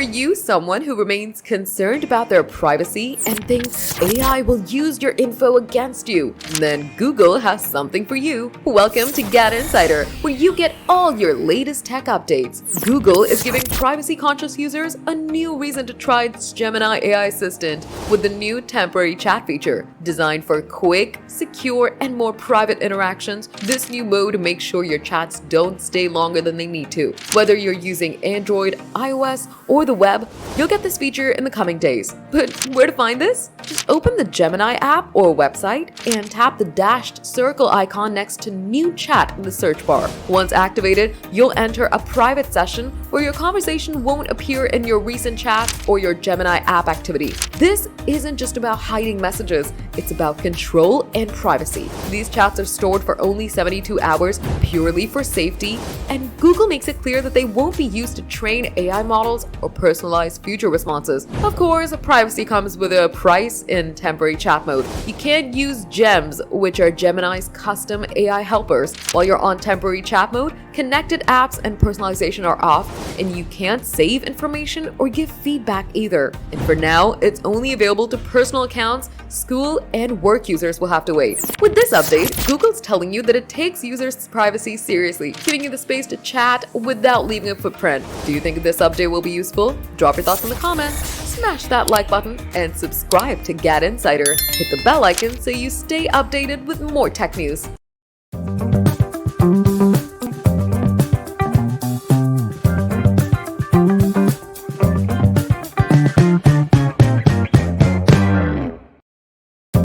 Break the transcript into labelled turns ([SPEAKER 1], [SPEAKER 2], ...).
[SPEAKER 1] you someone who remains concerned about their privacy and thinks AI will use your info against you? Then Google has something for you. Welcome to GadInsider, where you get all your latest tech updates. Google is giving privacy-conscious users a new reason to try its Gemini AI assistant with the new temporary chat feature. Designed for quick, secure, and more private interactions, this new mode makes sure your chats don't stay longer than they need to. Whether you're using Android, iOS, or the web, you'll get this feature in the coming days. But where to find this? Just open the Gemini app or website and tap the dashed circle icon next to New Chat in the search bar. Once activated, you'll enter a private session where your conversation won't appear in your recent chats or your Gemini app activity. This isn't just about hiding messages, it's about control and privacy. These chats are stored for only 72 hours purely for safety, and Google makes it clear that they won't be used to train AI models or personalize future responses. Of course, privacy comes with a price in temporary chat mode. You can't use gems, which are Gemini's custom AI helpers. While you're on temporary chat mode, connected apps and personalization are off, and you can't save information or give feedback either. And for now, it's only available to personal accounts. School and work users will have to wait. With this update, Google's telling you that it takes users' privacy seriously, giving you the space to chat without leaving a footprint. Do you think this update will be useful? Drop your thoughts in the comments, smash that like button, and subscribe to GadInsider. Hit the bell icon so you stay updated with more tech news.